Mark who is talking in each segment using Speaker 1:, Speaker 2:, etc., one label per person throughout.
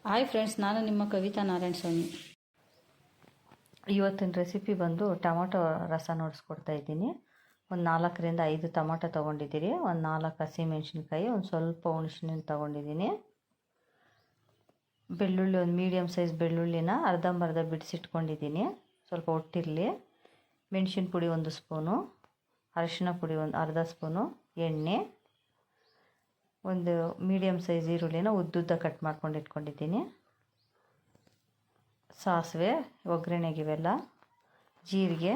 Speaker 1: Hi friends, ನಾನು ನಿಮ್ಮ ಕವಿತಾ ನಾರಾಯಣ ಸ್ವಾಮಿ.
Speaker 2: ಇವತ್ತಿನ ರೆಸಿಪಿ ಬಂದು ಟೊಮೊಟೊ ರಸ ನೋಡಿಸ್ಕೊಡ್ತಾ ಇದ್ದೀನಿ. ಒಂದು 4ರಿಂದ 5 ಟೊಮೊಟೊ ತೊಗೊಂಡಿದ್ದೀರಿ. ಒಂದು 4 ಹಸಿಮೆಣ್ಸಿನ್ಕಾಯಿ, ಒಂದು ಸ್ವಲ್ಪ ಹುಣಸೆಹಣ್ಣು ತೊಗೊಂಡಿದ್ದೀನಿ. ಬೆಳ್ಳುಳ್ಳಿ, ಒಂದು ಮೀಡಿಯಮ್ ಸೈಜ್ ಬೆಳ್ಳುಳ್ಳಿನ ಅರ್ಧಂಬರ್ಧ ಬಿಡಿಸಿಟ್ಕೊಂಡಿದ್ದೀನಿ, ಸ್ವಲ್ಪ ಒಟ್ಟಿರಲಿ. ಮೆಣಸಿನ ಪುಡಿ 1 ಸ್ಪೂನು, ಅರಿಶಿನ ಪುಡಿ ಒಂದು ಅರ್ಧ ಸ್ಪೂನು, ಎಣ್ಣೆ, ಒಂದು ಮೀಡಿಯಮ್ ಸೈಜ್ ಈರುಳ್ಳಿನ ಉದ್ದುದ್ದ ಕಟ್ ಮಾಡ್ಕೊಂಡು ಇಟ್ಕೊಂಡಿದ್ದೀನಿ, ಸಾಸಿವೆ ಒಗ್ಗರಣೆಗೆ ಇವೆಲ್ಲ, ಜೀರಿಗೆ,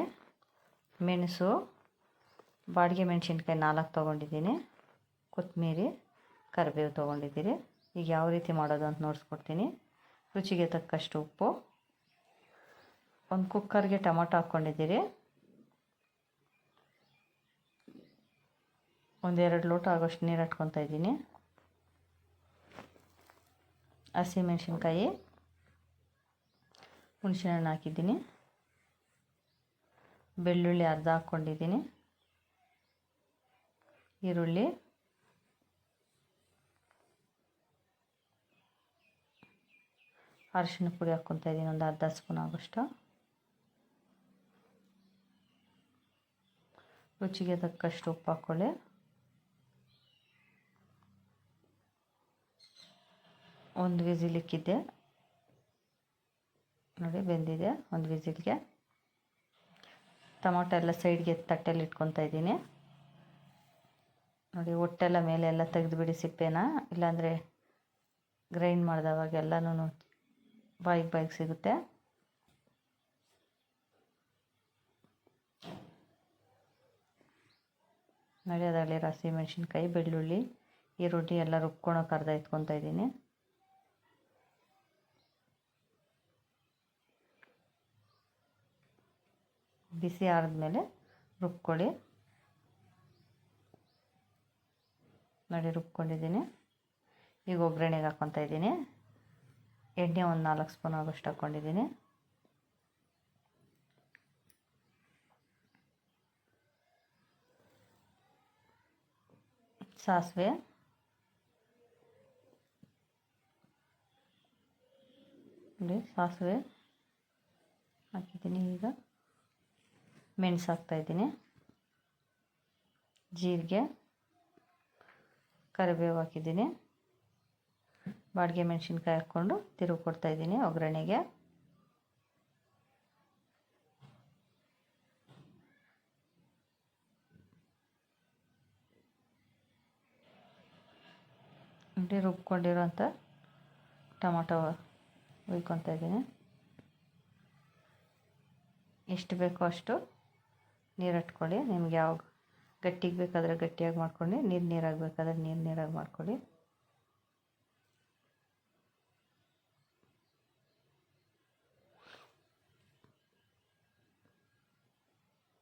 Speaker 2: ಮೆಣಸು, ಬಾಡಿಗೆ ಮೆಣಸಿನ್ಕಾಯಿ 4 ತೊಗೊಂಡಿದ್ದೀನಿ, ಕೊತ್ತಂಬರಿ, ಕರಿಬೇವು ತೊಗೊಂಡಿದ್ದೀರಿ. ಈಗ ಯಾವ ರೀತಿ ಮಾಡೋದು ಅಂತ ನೋಡಿಸ್ಕೊಡ್ತೀನಿ. ರುಚಿಗೆ ತಕ್ಕಷ್ಟು ಉಪ್ಪು, ಒಂದು ಕುಕ್ಕರ್ಗೆ ಟೊಮೊಟೊ ಹಾಕ್ಕೊಂಡಿದ್ದೀರಿ, ಒಂದು 2 ಲೋಟ ಆಗೋಷ್ಟು ನೀರು ಇಟ್ಕೊತಾ ಇದ್ದೀನಿ. ಹಸಿಮೆಣ್ಸಿನ್ಕಾಯಿ, ಹುಣಸೆಹಣ್ಣು ಹಾಕಿದ್ದೀನಿ, ಬೆಳ್ಳುಳ್ಳಿ ಅರ್ಧ ಹಾಕ್ಕೊಂಡಿದ್ದೀನಿ, ಈರುಳ್ಳಿ, ಅರಿಶಿನ ಪುಡಿ ಹಾಕ್ಕೊತಾ ಇದ್ದೀನಿ, ಒಂದು ಅರ್ಧ ಸ್ಪೂನ್ ಆಗೋಷ್ಟು. ರುಚಿಗೆ ತಕ್ಕಷ್ಟು ಉಪ್ಪು ಹಾಕ್ಕೊಳ್ಳಿ. ಒಂದು ವಿಸಿಲ್ ಇಕ್ಕಿದ್ದೆ ನೋಡಿ, ಬೆಂದಿದೆ. ಒಂದು ವಿಸಿಲ್ಗೆ ಟೊಮೊಟೊ ಎಲ್ಲ ಸೈಡ್ಗೆ ತಟ್ಟೆಲ್ಲಿ ಇಟ್ಕೊತಾ ಇದ್ದೀನಿ ನೋಡಿ. ಹೊಟ್ಟೆಲ್ಲ ಮೇಲೆ ಎಲ್ಲ ತೆಗೆದುಬಿಡಿ ಸಿಪ್ಪೆನ, ಇಲ್ಲಾಂದರೆ ಗ್ರೈಂಡ್ ಮಾಡಿದವಾಗ ಎಲ್ಲನೂ ಬಾಯಿಗೆ ಸಿಗುತ್ತೆ. ನೋಡಿ, ಅದರಲ್ಲಿ ಹಸಿಮೆಣ್ಸಿನ್ಕಾಯಿ, ಬೆಳ್ಳುಳ್ಳಿ, ಈರುಳ್ಳಿ ಎಲ್ಲ ರುಬ್ಕೊಳಕ್ಕೆ ಅರ್ಧ ಎತ್ಕೊತಾ ಇದ್ದೀನಿ. ಬಿಸಿ ಆರಿದ್ಮೇಲೆ ರುಬ್ಕೊಳ್ಳಿ. ನೋಡಿ, ರುಬ್ಕೊಂಡಿದ್ದೀನಿ. ಈಗ ಒಗ್ಗರಣೆಗೆ ಹಾಕ್ಕೊತಾ ಇದ್ದೀನಿ. ಎಣ್ಣೆ ಒಂದು 4 ಸ್ಪೂನ್ ಆಗೋಷ್ಟು ಹಾಕ್ಕೊಂಡಿದ್ದೀನಿ. ಸಾಸಿವೆ, ನೋಡಿ ಸಾಸಿವೆ ಹಾಕಿದ್ದೀನಿ. ಈಗ ಮೆಣಸು ಹಾಕ್ತಾಯಿದ್ದೀನಿ, ಜೀರಿಗೆ, ಕರಿಬೇವು ಹಾಕಿದ್ದೀನಿ, ಬಾಡಿಗೆ ಮೆಣಸಿನ್ಕಾಯಿ ಹಾಕ್ಕೊಂಡು ತಿರುಗಿ ಕೊಡ್ತಾಯಿದ್ದೀನಿ ಒಗ್ಗರಣೆಗೆ. ನೋಡಿ, ರುಬ್ಕೊಂಡಿರೋಂಥ ಟೊಮೊಟೊ ಹುಯ್ಕೊತಾ ಇದ್ದೀನಿ. ಎಷ್ಟು ಬೇಕೋ ಅಷ್ಟು ನೀರು ಇಟ್ಕೊಳ್ಳಿ. ನಿಮ್ಗೆ ಯಾವ ಗಟ್ಟಿಗೆ ಬೇಕಾದರೆ ಗಟ್ಟಿಯಾಗಿ ಮಾಡ್ಕೊಳ್ಳಿ, ನೀರಾಗಿ ಬೇಕಾದರೆ ನೀರಾಗಿ ಮಾಡ್ಕೊಳ್ಳಿ.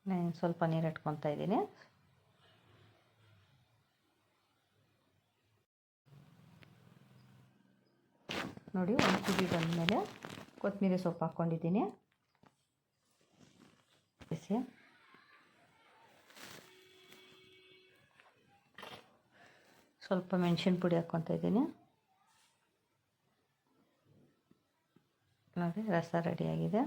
Speaker 2: ನಾನು ಸ್ವಲ್ಪ ನೀರು ಇಟ್ಕೊತಾ ಇದ್ದೀನಿ. ನೋಡಿ, ಒಂದು ಕುದಿ ಬಂದಮೇಲೆ ಕೊತ್ತಂಬರಿ ಸೊಪ್ಪು ಹಾಕ್ಕೊಂಡಿದ್ದೀನಿ. ಸ್ವಲ್ಪ ಮೆಣಸಿನ ಪುಡಿ ಹಾಕ್ಕೊತಾ ಇದ್ದೀನಿ. ನೋಡಿ, ರಸ ರೆಡಿಯಾಗಿದೆ.